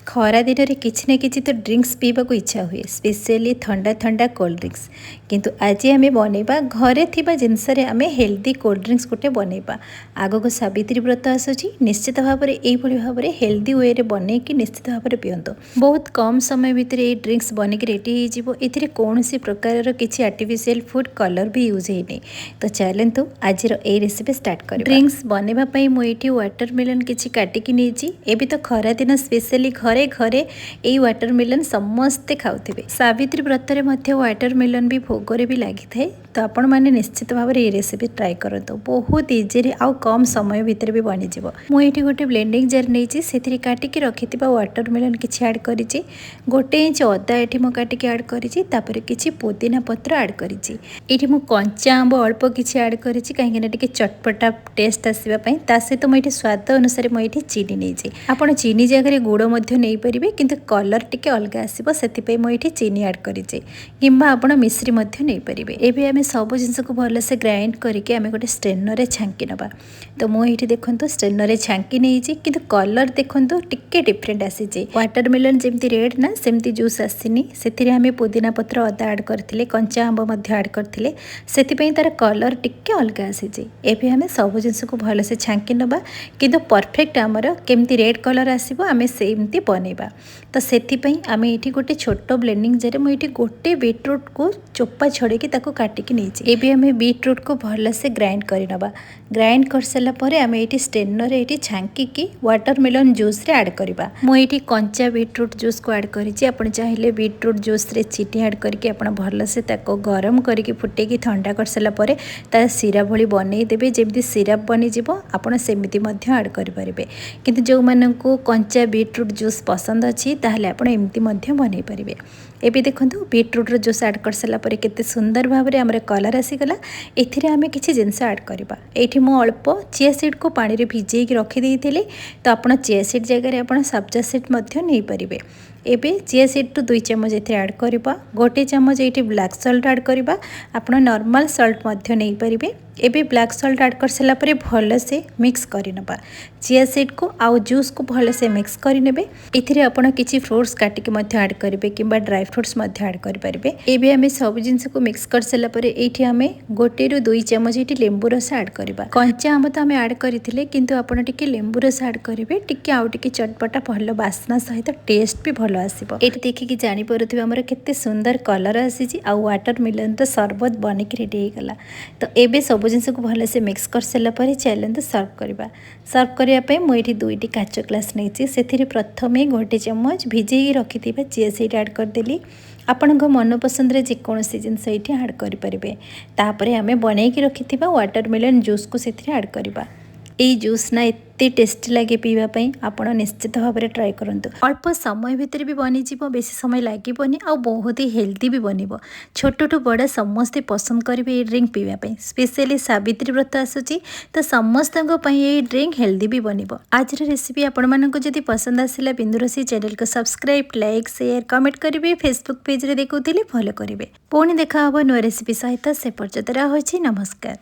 खरा दिन में किसी न किसी तो ड्रिंक्स पीवा को इच्छा हुए स्पेशली ठंडा ठंडा कोल्ड ड्रिंक्स किंतु आज आम बनवा घरे थिबा जिनस आम हेल्दी कोल्ड ड्रिंक्स गोटे बनवा आग को सावित्री व्रत आसूँ निश्चित भाव में यही भाव में हेल्दी वे बन कि निश्चित भाव में पिंतु बहुत कम समय भितर ये ड्रिंक्स बनिक रेडी हो कौन प्रकार किसी आर्टिफिशियल फूड कलर भी यूज होनी। तो चलतु आज ये रेसिपी स्टार्ट कर ड्रिंक्स बनवाई मुझे वाटरमेलन किसी काटिकी नहीं तो खरा दिन स्पेशली घरे घरे यही वाटरमेलन समस्ते खाऊे सावित्री व्रत में वाटरमेलन भी भोगरे भी लगी थाए। तो आपण मैंने निश्चित भाव में ये रेसिपी ट्राए करूँ बहुत इजी आउ कम समय भितर भी बनीज मुझे गोटे ब्लेंडिंग जार नहीं से काटिकी रखि वाटरमेलन किसी ऐड कर गोटे इंच अदा ये काटिकी ऐड कर किसी पुदीना पत्र ऐड कर कंचा आंब अल्प किसी ऐड कर कहीं चटपटा टेस्ट आसवाई सहित मुझे स्वाद अनुसार मुझे चीनी नहीं आपड़ चीनी जगह गुड़ नहीं पारे किंतु कलर टिके अलग आसो से मुझे चीनी ऐड कर आपड़ मिश्री नहीं पारे। एवं आम सब जिन को भलसे ग्राइंड करके आम गोटे स्ट्रेनर छांकी नवा। तो मुझे देखो स्ट्रेनर छांकी नहीं कि कलर देखो टिके डिफरेंट आसी वाटरमेलन जमी रेड ना सेमती जूस आसनी से आम पुदीना पत्र अदा ऐड करते कंचा आंब ऐड करते से तार कलर टिके अलग आसी एवं आम सब जिन को भलसे छांकी नवा किंतु परफेक्ट आमर केमती रेड कलर आसो आम सेमती बनवा। तो से आम ये गोटे छोट ब्लेंडिंग जार मुझे गोटे बीटरूट को चोपा छड़े काटिकी नहीं आम बीटरूट को भलसे ग्राइंड करनवा। ग्राइंड कर सारापर आम ये स्ट्रेनर ये छांकी वाटरमेलन जूस रे ऐड करवा। मुझे कंचा बीटरूट जूस को ऐड करी चाहिए बीटरूट जूस रे चीनी ऐड करके भलसे गरम करके फुटेकी ठंडा कर सारापर तार सीरा भली बनईदेवे जमी सीराप बनीज आपड़ सेमती ऐड करें किंतु जो मानू कंचा बीटरूट जूस पसंद अच्छी ताहले आपण एमती बनई पारे। एबे देखो बीटरूट जूस ऐड कर सारापर केते सुंदर भाव में आमर कलर आसीगला। एथिरे आमे किछि जिनस ऐड करबा। एठी मो अल्प चिया सीड को पानी रे भिजेई रखी देइथिले तो आपण चिया सीड जगह आपण सब्जा सीड मध्य नहीं पारिबे। एबे चिया सीड टू 2 चम्मच एथे ऐड करबा। गोटे चम्मच एठी ब्लैक सॉल्ट ऐड करबा। आपण नॉर्मल सॉल्ट मध्य नहीं पारिबे। एबे ब्लैक सॉल्ट ऐड कर सारा पर भल से मिक्स करनबा। चिया सीड को आउ जूस को भल से मिक्स करनेबे। एथिरे आपण किछि फ्रूट्स काटिके मध्य ऐड करिवे किंबा ड्राई फ्रूट्स मध्य ऐड करि परिबे। एबे हमें सब जिंस को मिक्स कर सारा पर एठी हमें गोटे रु 2 चम्मच एठी लेंबू रस ऐड करबा। कंचा आम तो हमें ऐड करथिले किंतु आपण टिके लेंबू रस ऐड करिवे टिके आउ टिके चटपटा भल बास्ना सहित टेस्ट भी भल आसीबो। एठी देखि जानि परथिबे हमर केते सुंदर कलर आसीछि आ वाटरमेलन तो शरबत बनिक रेडी हे गला। तो एबे सब जिनस को भल से मिक्स कर सारा पर चलते सर्व करवा। सर्व करने मुझे 2टी काच ग्लास नहीं से प्रथमे गोटे चम्मच भिजे रखि चिया सीड ऐड करदेली। आपण मन पसंद जेकोसी जिनस ये ऐड करें तापर आम बनईकी रखि वाटरमेलन जूस को से ऐड करवा। ये जूस ना एते टेस्टी लगे पीवाई आपड़ निश्चित भाव में ट्राए करूँ। अल्प समय भितर भी बनीज बेसी समय लगे आ बहुत ही हेल्दी भी बन छोट टू बड़ा समस्ते पसंद करेंगे ये ड्रिंक पीवाई स्पेशली सावित्री व्रत आसूँ तो समस्त ये ड्रिंक हेल्दी भी बन। आज रेसिपी आपण मानक जदि पसंद आसला बिंदुरोसी चैनल को सब्सक्राइब लाइक शेयर कमेंट करेंगे फेसबुक पेज रे देखुले फॉलो करेंगे। पुणी देखा नुआ रेसिपी सहित से पर्यंत रही नमस्कार।